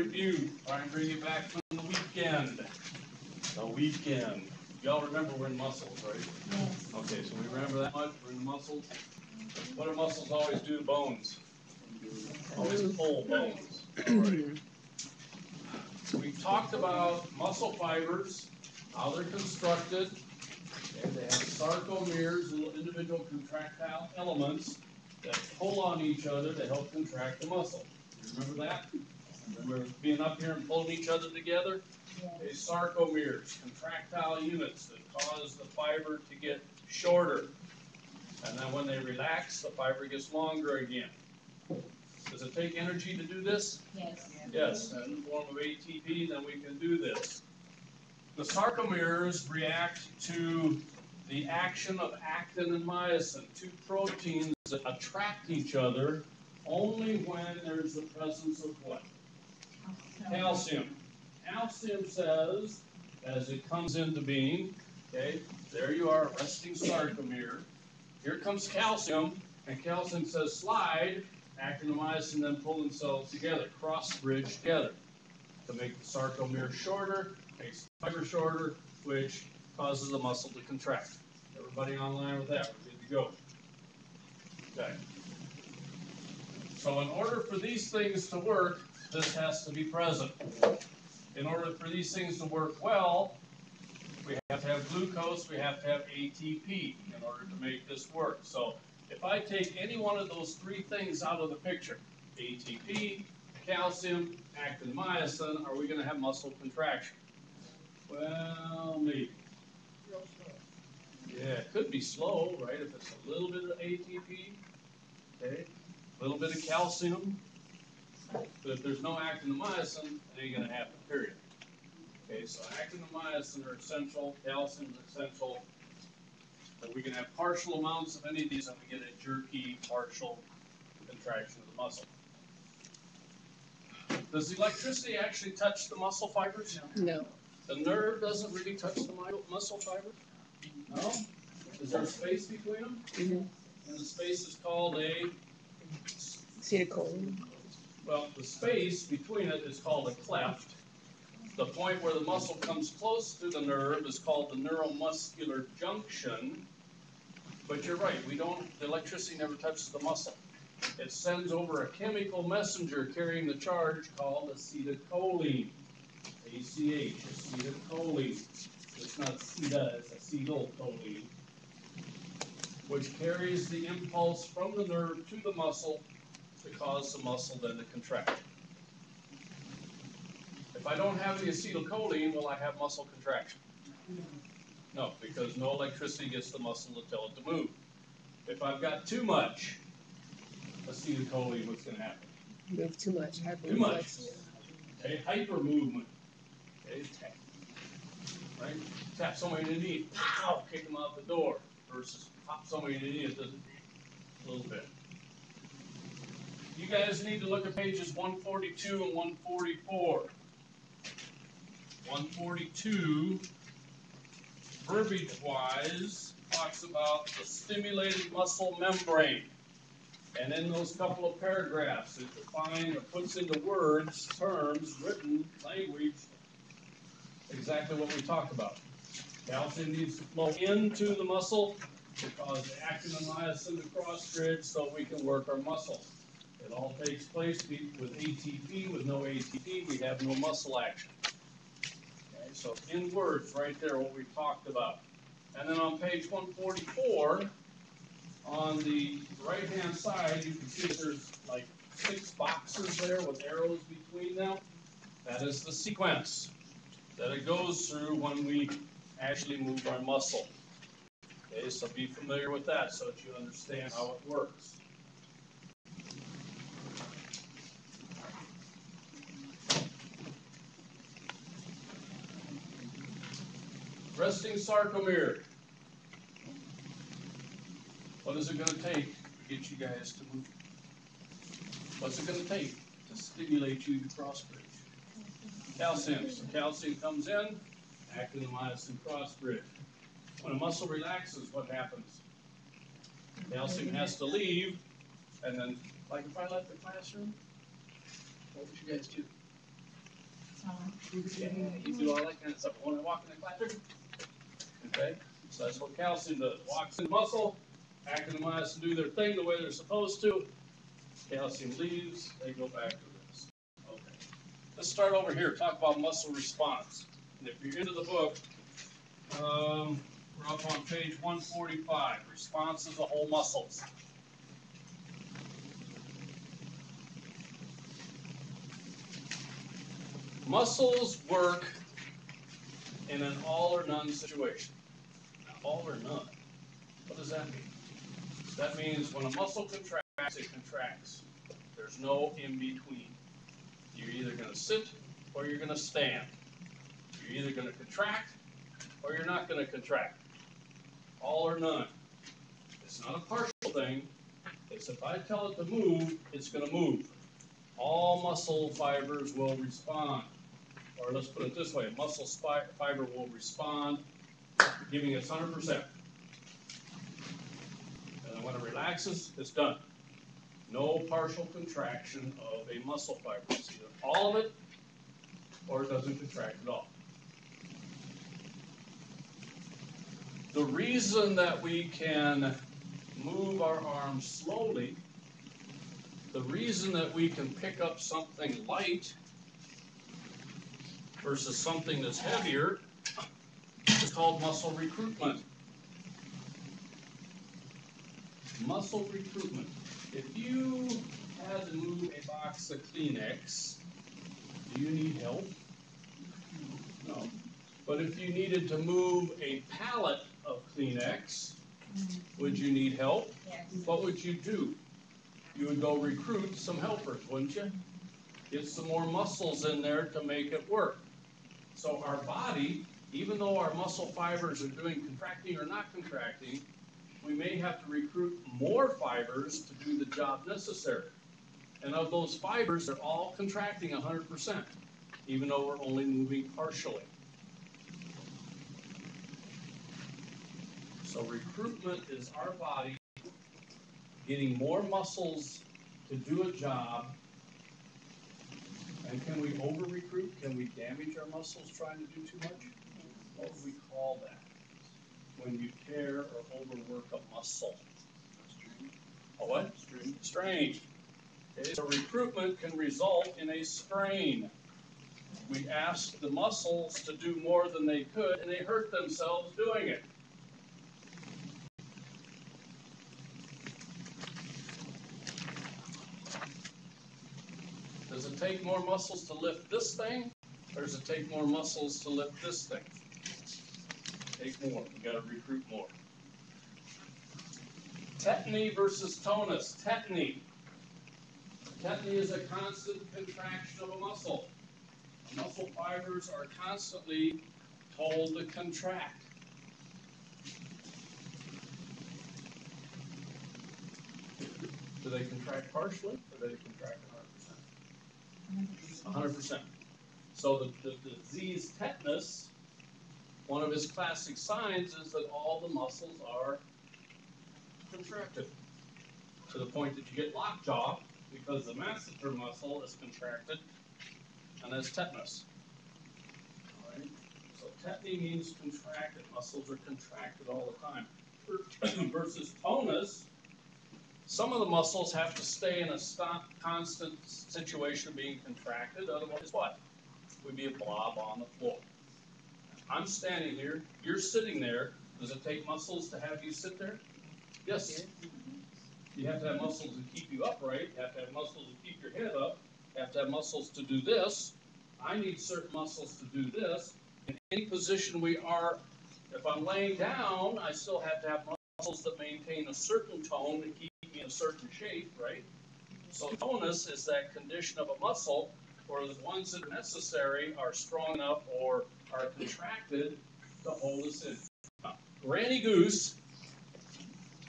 review. Try and bring you back from the weekend. The weekend. Y'all remember we're in muscles, right? Yes. Okay, so we remember that much. We're in muscles. What do muscles always do to bones? Always pull bones. All right. We talked about muscle fibers, how they're constructed. Okay, they have sarcomeres, little individual contractile elements that pull on each other to help contract the muscle. You remember that? Remember being up here and pulling each other together? Okay, sarcomeres, contractile units that cause the fiber to get shorter. And then when they relax, the fiber gets longer again. Does it take energy to do this? Yes. Yes, in the form of ATP, then we can do this. The sarcomeres react to the action of actin and myosin, two proteins that attract each other only when there's the presence of what? Calcium. Calcium says, as it comes into being, okay, there you are, resting sarcomere. Here comes calcium, and calcium says slide, actin and myosin then pull themselves together, cross-bridge together to make the sarcomere shorter, makes the fiber shorter, which causes the muscle to contract. Everybody online with that? We're good to go. Okay. So in order for these things to work, this has to be present. In order for these things to work well, we have to have glucose, we have to have ATP in order to make this work. So if I take any one of those three things out of the picture, ATP, calcium, actin, myosin, are we going to have muscle contraction? Well, maybe. Yeah, it could be slow, right? If it's a little bit of ATP, okay, a little bit of calcium. But if there's no actin and myosin, it ain't going to happen, period. Okay, so actin and myosin are essential, calcium is essential. But we can have partial amounts of any of these and we get a jerky, partial contraction of the muscle. Does the electricity actually touch the muscle fibers? No. The nerve doesn't really touch the muscle fibers? No? Is there a space between them? Mm-hmm. And the space is called a... Acetylcholine. Well, the space between it is called a cleft. The point where the muscle comes close to the nerve is called the neuromuscular junction. But you're right, the electricity never touches the muscle. It sends over a chemical messenger carrying the charge called acetylcholine. ACH, acetylcholine. It's not aceta, it's acetylcholine. Which carries the impulse from the nerve to the muscle to cause the muscle then to contract. If I don't have the acetylcholine, will I have muscle contraction? No, because no electricity gets the muscle to tell it to move. If I've got too much acetylcholine, what's going to happen? Move too much. Too much. Okay, hyper movement. Okay, right? Tap somebody in the knee, pow, kick them out the door. Versus pop somebody in the knee, it doesn't a little bit. You guys need to look at pages 142 and 144. 142, verbiage-wise, talks about the stimulated muscle membrane. And in those couple of paragraphs, it defines or puts into words, terms, written language, exactly what we talked about. Calcium needs to flow into the muscle to cause the actin and myosin to cross-bridge so we can work our muscle. It all takes place with ATP. With no ATP, we have no muscle action. Okay, so in words, right there, what we talked about. And then on page 144, on the right-hand side, you can see there's like 6 boxes there with arrows between them. That is the sequence that it goes through when we actually move our muscle. Okay, so be familiar with that so that you understand how it works. Resting sarcomere. What is it going to take to get you guys to move? What's it going to take to stimulate you to cross-bridge? Calcium. So calcium comes in, actin and myosin cross-bridge. When a muscle relaxes, what happens? Calcium has to leave, and then, like if I left the classroom, what would you guys do? Yeah, you do all that kind of stuff. When I walk in the classroom, okay? So that's what calcium does. Walks in the muscle, actin and myosin do their thing the way they're supposed to. Calcium leaves, they go back to this. Okay. Let's start over here. Talk about muscle response. And if you're into the book, we're up on page 145. Responses of whole muscles. Muscles work in an all or none situation. Now, all or none. What does that mean? That means when a muscle contracts, it contracts. There's no in between. You're either going to sit or you're going to stand. You're either going to contract or you're not going to contract. All or none. It's not a partial thing. It's if I tell it to move, it's going to move. All muscle fibers will respond. Or let's put it this way, a muscle fiber will respond, giving us 100%. And then when it relaxes, it's done. No partial contraction of a muscle fiber. It's either all of it, or it doesn't contract at all. The reason that we can move our arms slowly, the reason that we can pick up something light versus something that's heavier is called muscle recruitment. Muscle recruitment. If you had to move a box of Kleenex, do you need help? No. But if you needed to move a pallet of Kleenex, would you need help? Yes. What would you do? You would go recruit some helpers, wouldn't you? Get some more muscles in there to make it work. So our body, even though our muscle fibers are doing contracting or not contracting, we may have to recruit more fibers to do the job necessary. And of those fibers, they're all contracting 100%, even though we're only moving partially. So recruitment is our body getting more muscles to do a job. And can we over-recruit? Can we damage our muscles trying to do too much? What would we call that? When you tear or overwork a muscle. A what? Strain. Okay, so recruitment can result in a strain. We ask the muscles to do more than they could, and they hurt themselves doing it. Does it take more muscles to lift this thing, or does it take more muscles to lift this thing? Take more. We got to recruit more. Tetany versus tonus. Tetany. Tetany is a constant contraction of a muscle. Muscle fibers are constantly told to contract. Do they contract partially, or do they contract 100%? 100%. So the disease tetanus, one of its classic signs is that all the muscles are contracted to the point that you get lockjaw because the masseter muscle is contracted, and that's tetanus. All right? So tetany means contracted. Muscles are contracted all the time. Versus tonus, some of the muscles have to stay in a constant situation of being contracted. Otherwise, what? We'd be a blob on the floor. I'm standing here. You're sitting there. Does it take muscles to have you sit there? Yes. You have to have muscles to keep you upright. You have to have muscles to keep your head up. You have to have muscles to do this. I need certain muscles to do this. In any position we are, if I'm laying down, I still have to have muscles that maintain a certain tone to keep me in a certain shape, right? So tonus is that condition of a muscle where the ones that are necessary are strong enough or are contracted to hold us in. Granny Goose.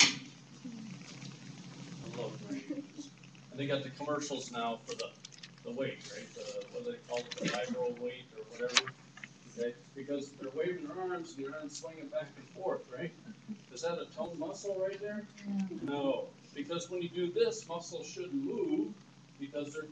I love Granny Goose. And they got the commercials now for the weight, right? What do they call it? The vibro weight or whatever. Okay? Because they're waving their arms and their arms swinging back and forth, right? Is that a toned muscle right there? No. Because when you do this, muscles shouldn't move because they're